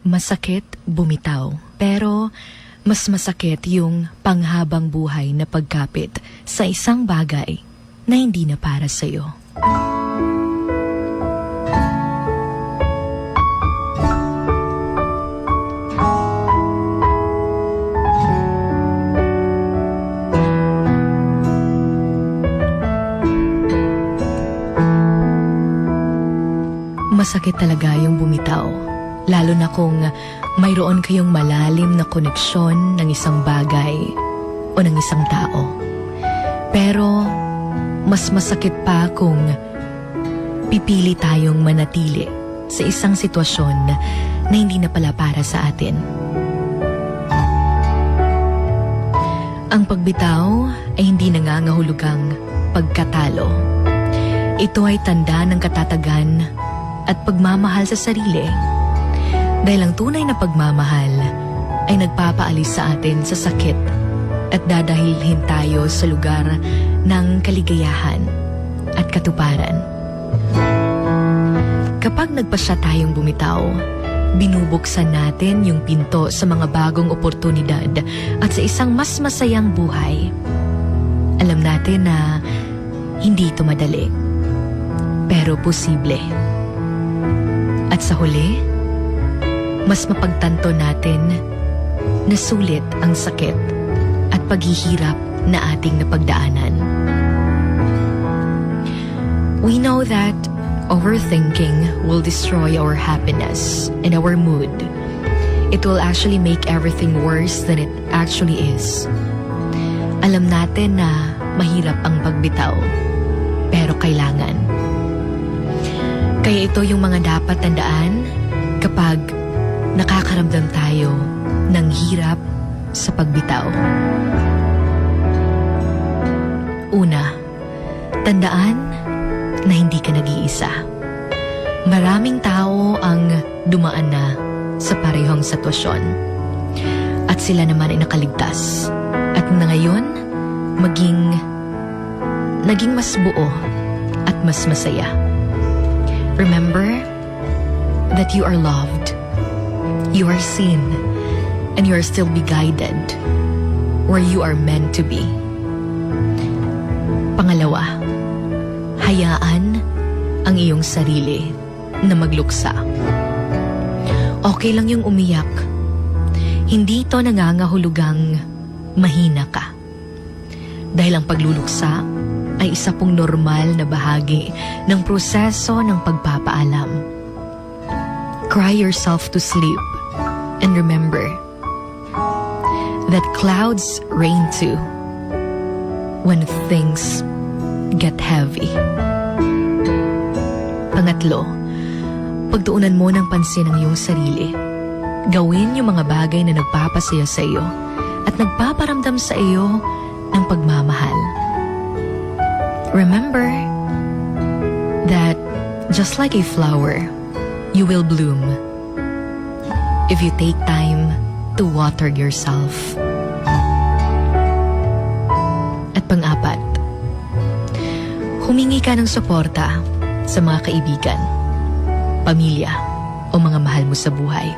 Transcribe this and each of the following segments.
Masakit bumitaw, pero mas masakit yung panghabang buhay na pagkapit sa isang bagay na hindi na para sa'yo. Masakit talaga yung bumitaw, lalo na kung mayroon kayong malalim na koneksyon ng isang bagay o ng isang tao. Pero mas masakit pa kung pipili tayong manatili sa isang sitwasyon na hindi na pala para sa atin. Ang pagbitaw ay hindi nangangahulugang pagkatalo. Ito ay tanda ng katatagan at pagmamahal sa sarili. Dahil ang tunay na pagmamahal ay nagpapaalis sa atin sa sakit at dadahilhin tayo sa lugar ng kaligayahan at katuparan. Kapag nagpasya tayong bumitaw, binubuksan natin yung pinto sa mga bagong oportunidad at sa isang mas masayang buhay. Alam natin na hindi ito madali, pero posible. At sa huli, mas mapagtanto natin na sulit ang sakit at paghihirap na ating napagdaanan. We know that overthinking will destroy our happiness and our mood. It will actually make everything worse than it actually is. Alam natin na mahirap ang pagbitaw, pero kailangan. Kaya ito yung mga dapat tandaan kapag nakakaramdam tayo ng hirap sa pagbitaw. Una, tandaan na hindi ka nag-iisa. Maraming tao ang dumaan na sa parehong sitwasyon. At sila naman ay nakaligtas. At na ngayon, naging mas buo at mas masaya. Remember that you are loved, you are seen, and you are still be guided where you are meant to be. Pangalawa, hayaan ang iyong sarili na magluksa. Okay lang yung umiyak. Hindi ito nangangahulugang mahina ka. Dahil ang pagluluksa ay isa pong normal na bahagi ng proseso ng pagpapaalam. Cry yourself to sleep and remember that clouds rain too when things get heavy. Pangatlo, pagtuunan mo ng pansin ang iyong sarili. Gawin yung mga bagay na nagpapasaya sa iyo at nagpaparamdam sa iyo ng pagmamahal. Remember that just like a flower, you will bloom if you take time to water yourself. At pang-apat, humingi ka ng suporta sa mga kaibigan, pamilya, o mga mahal mo sa buhay.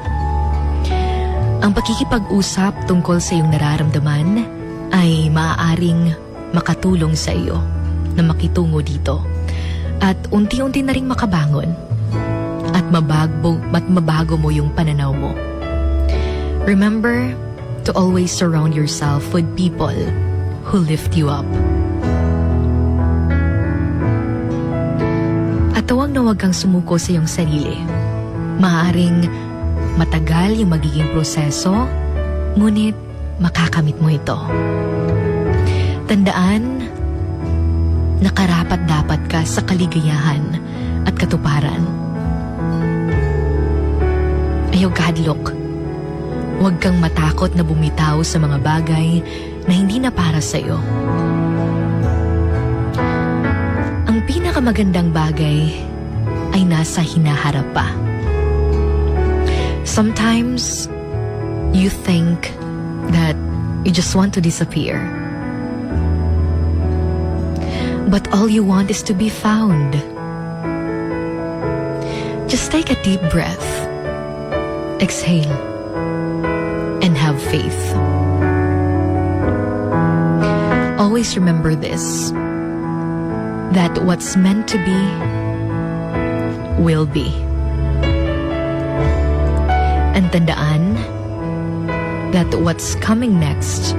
Ang pakikipag-usap tungkol sa iyong nararamdaman ay maaaring makatulong sa iyo na makitungo dito at unti-unti na ring makabangon at mabago mo yung pananaw mo. Remember to always surround yourself with people who lift you up. At huwag na huwag kang sumuko sa iyong sarili. Maaaring matagal yung magiging proseso, ngunit makakamit mo ito. Tandaan, nakarapat-dapat ka sa kaligayahan at katuparan. Ayaw kahadlok. Huwag kang matakot na bumitaw sa mga bagay na hindi na para sa iyo. Ang pinakamagandang bagay ay nasa hinaharap pa. Sometimes, you think that you just want to disappear. But all you want is to be found. Just take a deep breath Exhale and have faith. Always remember this, that what's meant to be will be. And tandaan that what's coming next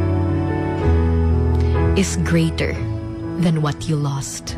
is greater than what you lost.